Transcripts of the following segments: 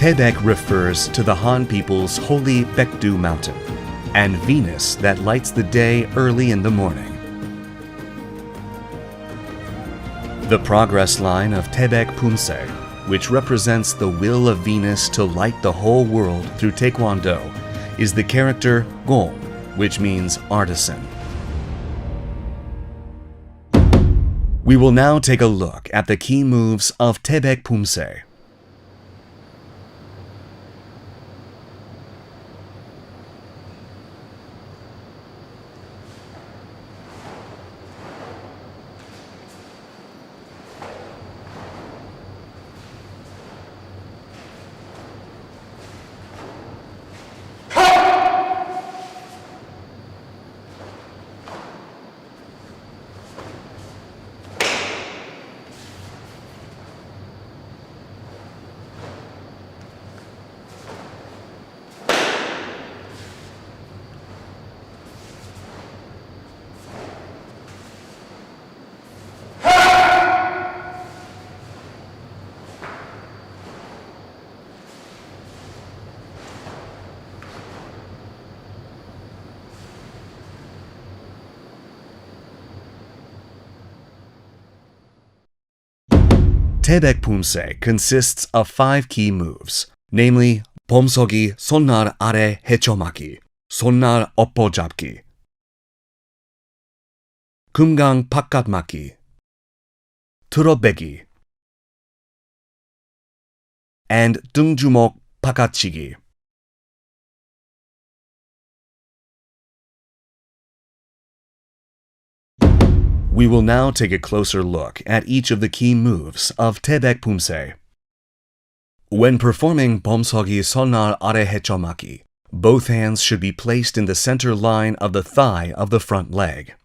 TABEK refers to the Han people's holy Baekdu mountain and Venus that lights the day early in the morning. The progress line of TABEK Pumse, which represents the will of Venus to light the whole world through Taekwondo, is the character Gong, which means artisan. We will now take a look at the key moves of TABEK Pumse. TABEK Pumse consists of 5 key moves, namely BEOMSEOGI SONAL ARAE HECHEOMARGI, SONAL OPPO잡기, 금강 바깥막기, 틀어배기, and 등주먹 바깥치기. We will now take a closer look at each of the key moves of TABEK Pumse. When performing BEOMSEOGI SONAL ARAE HECHEOMARGI, both hands should be placed in the center line of the thigh of the front leg.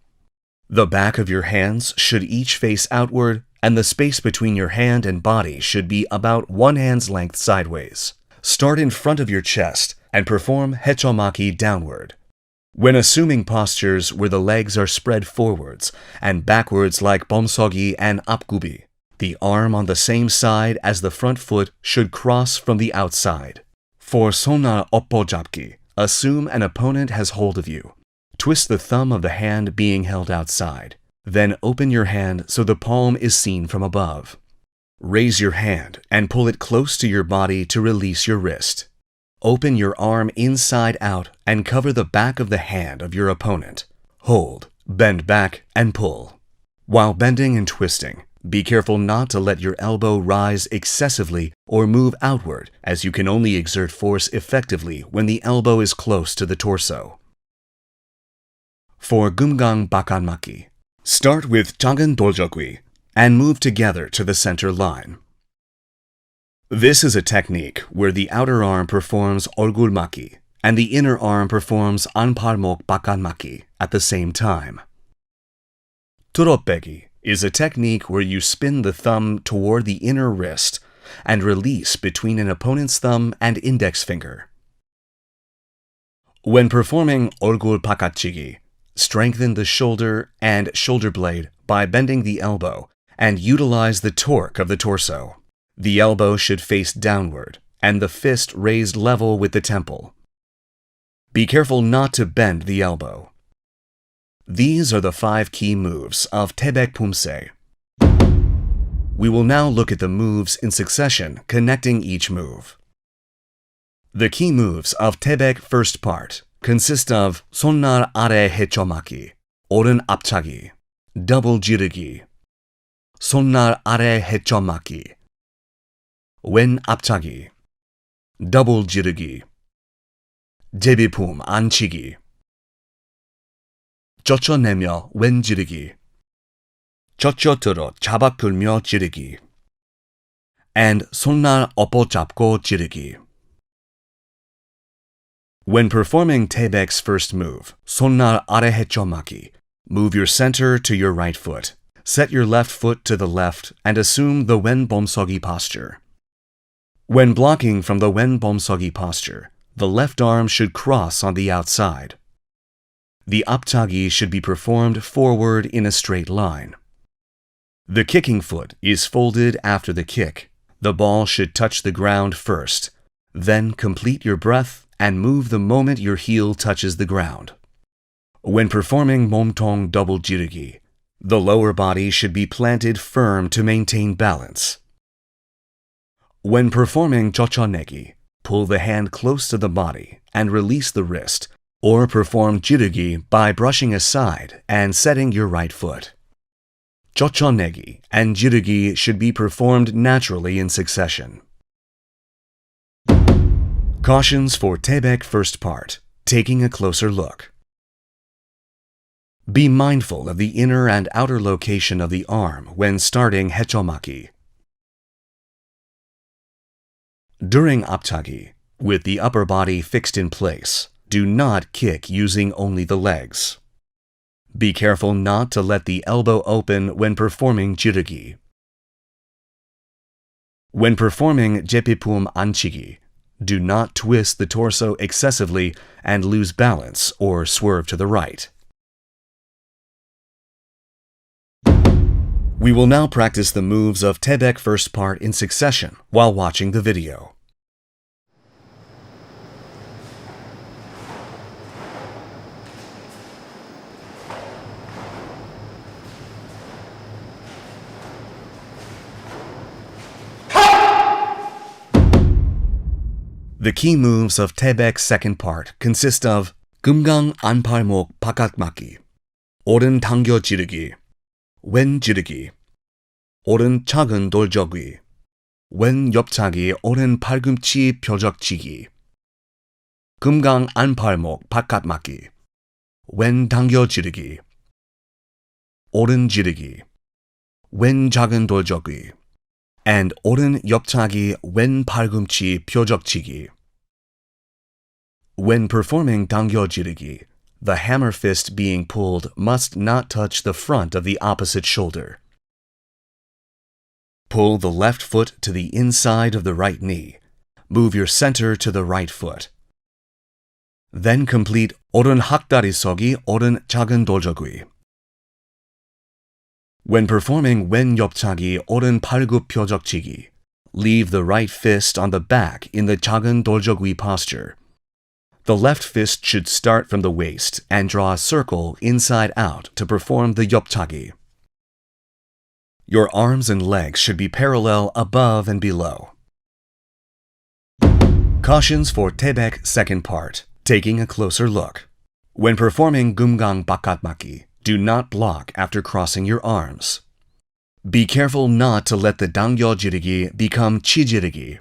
The back of your hands should each face outward, and the space between your hand and body should be about 1 hand's length sideways. Start in front of your chest and perform HECHEOMARGI downward. When assuming postures where the legs are spread forwards and backwards like BEOMSEOGI and 앞구비, the arm on the same side as the front foot should cross from the outside. For SONAL OPPO잡기, assume an opponent has hold of you. Twist the thumb of the hand being held outside. Then open your hand so the palm is seen from above. Raise your hand and pull it close to your body to release your wrist. Open your arm inside out and cover the back of the hand of your opponent. Hold, bend back, and pull. While bending and twisting, be careful not to let your elbow rise excessively or move outward, as you can only exert force effectively when the elbow is close to the torso. For 금강 바깥막기, start with 작은 돌적기 and move together to the center line. This is a technique where the outer arm performs 얼굴막기 and the inner arm performs 안팔목 바깥막기 at the same time. 틀어배기 is a technique where you spin the thumb toward the inner wrist and release between an opponent's thumb and index finger. When performing 얼굴 바깥치기, strengthen the shoulder and shoulder blade by bending the elbow and utilize the torque of the torso. The elbow should face downward and the fist raised level with the temple. Be careful not to bend the elbow. These are the 5 key moves of TABEK Pumse. We will now look at the moves in succession connecting each move. The key moves of TABEK first part consist of SONAL ARAE HECHEOMARGI, 오른 앞차기, double 지르기, SONAL ARAE HECHEOMARGI, 왼 앞차기, double 지르기, 제비품 안치기, 젖혀내며 왼 지르기, 젖혀들어 잡아 끌며 지르기, and 손날 엎어잡고 지르기. When performing TABEK's first move, SONAL ARAE HECHEOMARGI, move your center to your right foot. Set your left foot to the left and assume the wen BEOMSEOGI posture. When blocking from the wen BEOMSEOGI posture, the left arm should cross on the outside. The 앞차기 should be performed forward in a straight line. The kicking foot is folded after the kick. The ball should touch the ground first. Then complete your breath and move the moment your heel touches the ground. When performing 몸통 double jirugi, the lower body should be planted firm to maintain balance. When performing jochonegi, pull the hand close to the body and release the wrist, or perform jirugi by brushing aside and setting your right foot. Jochonegi and jirugi should be performed naturally in succession. Cautions for TABEK first part, taking a closer look. Be mindful of the inner and outer location of the arm when starting HECHEOMARGI. During aptagi, with the upper body fixed in place, do not kick using only the legs. Be careful not to let the elbow open when performing jirugi. When performing jeppipum anchigi, do not twist the torso excessively and lose balance or swerve to the right. We will now practice the moves of TABEK first part in succession while watching the video. The key moves of TABEK second part consist of 금강 안팔목 바깥막기, 오른 당겨 지르기, 왼 지르기, 오른 작은 돌저기, 왼 옆차기 오른 팔꿈치 벼적치기, 금강 안팔목 바깥막기, 왼 당겨 지르기, 오른 지르기, 왼 작은 돌저기, and 오른 옆차기 왼 팔꿈치 벼적치기. When performing 당겨 지르기, the hammer fist being pulled must not touch the front of the opposite shoulder. Pull the left foot to the inside of the right knee. Move your center to the right foot. Then complete 오른 학다리 서기 오른 작은 돌저기. When performing 왼 옆차기 오른 팔굽 펴적치기, leave the right fist on the back in the 작은 돌저기 posture. The left fist should start from the waist and draw a circle inside out to perform the 옆차기. Your arms and legs should be parallel above and below. Cautions for TABEK second part, taking a closer look. When performing 금강 바깥막기, do not block after crossing your arms. Be careful not to let the 당겨 지르기 become 치지르기.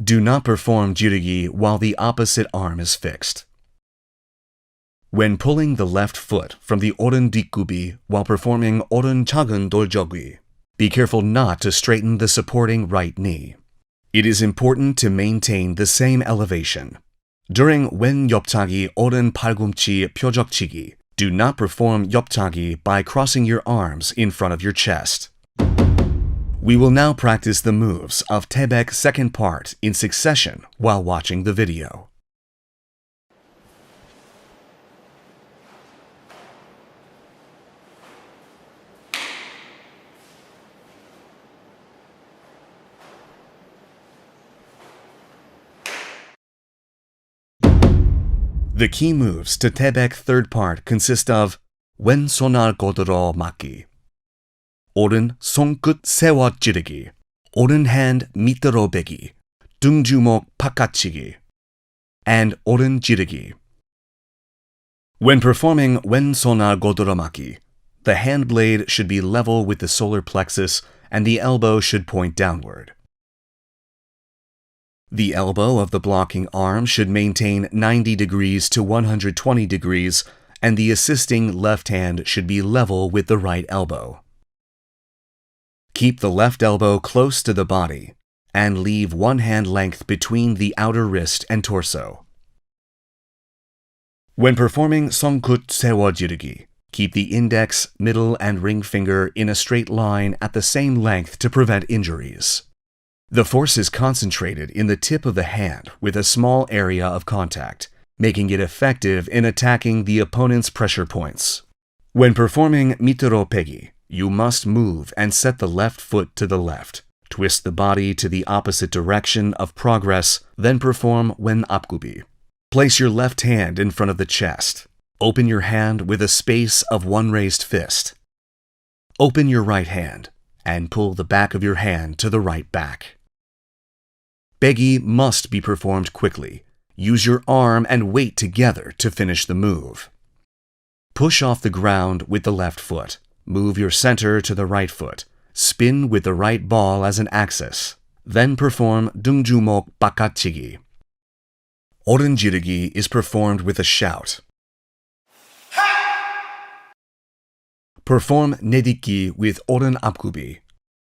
Do not perform jirugi while the opposite arm is fixed. When pulling the left foot from the 오른 뒷굽이 while performing 오른 작은 돌저기, be careful not to straighten the supporting right knee. It is important to maintain the same elevation. During 왼 옆차기 오른 팔꿈치 펴적치기, do not perform 옆차기 by crossing your arms in front of your chest. We will now practice the moves of TABEK second part in succession while watching the video. The key moves to TABEK third part consist of 왼 손을 godoro 막기, 오른 손끝 세워 찌르기, 오른 hand 밑으로 베기, 등주먹 바깥치기, and 오른 지르기. When performing 왼 손을 godoro 막기, the hand blade should be level with the solar plexus and the elbow should point downward. The elbow of the blocking arm should maintain 90 degrees to 120 degrees, and the assisting left hand should be level with the right elbow. Keep the left elbow close to the body, and leave one hand length between the outer wrist and torso. When performing 손끝 세워 지르기, keep the index, middle, and ring finger in a straight line at the same length to prevent injuries. The force is concentrated in the tip of the hand with a small area of contact, making it effective in attacking the opponent's pressure points. When performing 밑으로 베기, you must move and set the left foot to the left, Twist the body to the opposite direction of progress, then perform wen apgubi. Place your left hand in front of the chest. Open your hand with a space of one raised fist. Open your right hand and pull the back of your hand to the right back. Baegi must be performed quickly. Use your arm and weight together to finish the move. Push off the ground with the left foot. Move your center to the right foot. Spin with the right ball as an axis. Then perform dungjumok bakatchigi. Oren-jirugi is performed with a shout. Perform nediki with oren apgubi,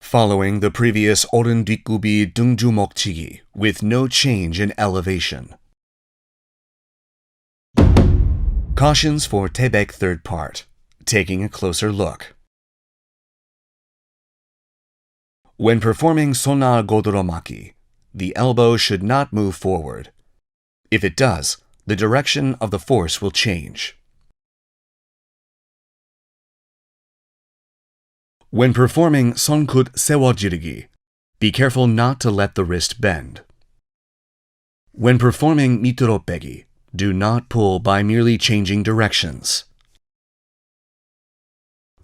following the previous oren 뒷구비 dungjumokchigi with no change in elevation. Cautions for TABEK third part. Taking a closer look. When performing SONAL godoromaki, the elbow should not move forward. If it does, the direction of the force will change. When performing Sonkut sewojirugi, be careful not to let the wrist bend. When performing mituropegi, do not pull by merely changing directions.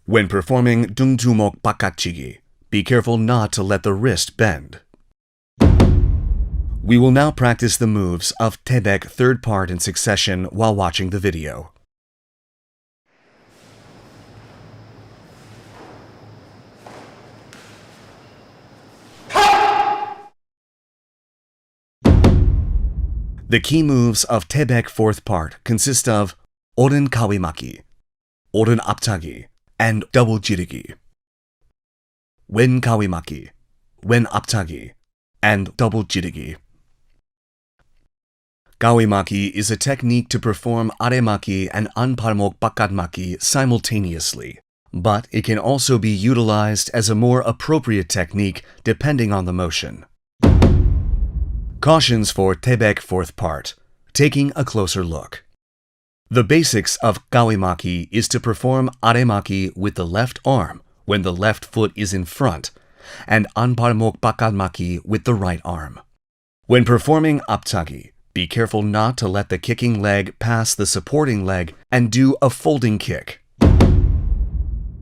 When performing dungjumok bakatchigi, be careful not to let the wrist bend. We will now practice the moves of TABEK third part in succession while watching the video. The key moves of TABEK fourth part consist of oren kawimaki, oren aptagi, and double jirugi. Wen kawimaki, wen aptagi, and double jirugi. Kawimaki is a technique to perform aremaki and anparmok bakatmaki simultaneously, but it can also be utilized as a more appropriate technique depending on the motion. Cautions for TABEK fourth part. Taking a closer look. The basics of kawimaki is to perform aremaki with the left arm when the left foot is in front, and anparmok bakatmaki with the right arm. When performing aptagi, be careful not to let the kicking leg pass the supporting leg and do a folding kick.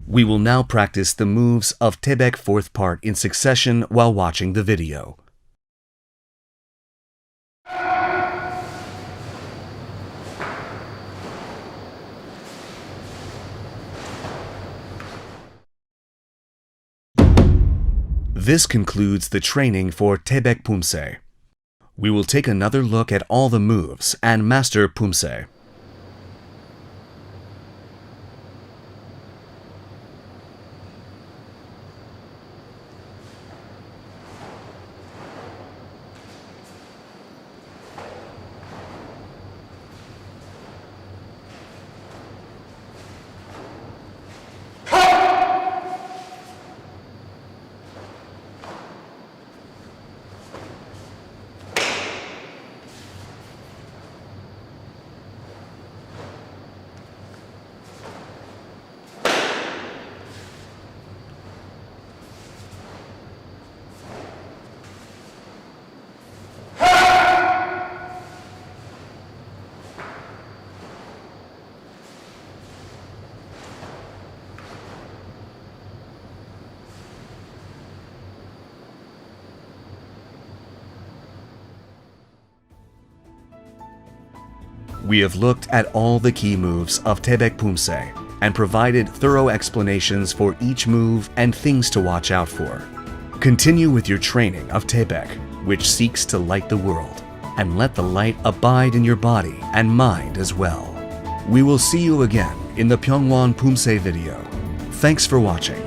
We will now practice the moves of TABEK fourth part in succession while watching the video. This concludes the training for TABEK Pumse. We will take another look at all the moves and master Pumse. We have looked at all the key moves of TABEK Pumse and provided thorough explanations for each move and things to watch out for. Continue with your training of TABEK, which seeks to light the world, and let the light abide in your body and mind as well. We will see you again in the Pyeongwon Pumse video. Thanks for watching.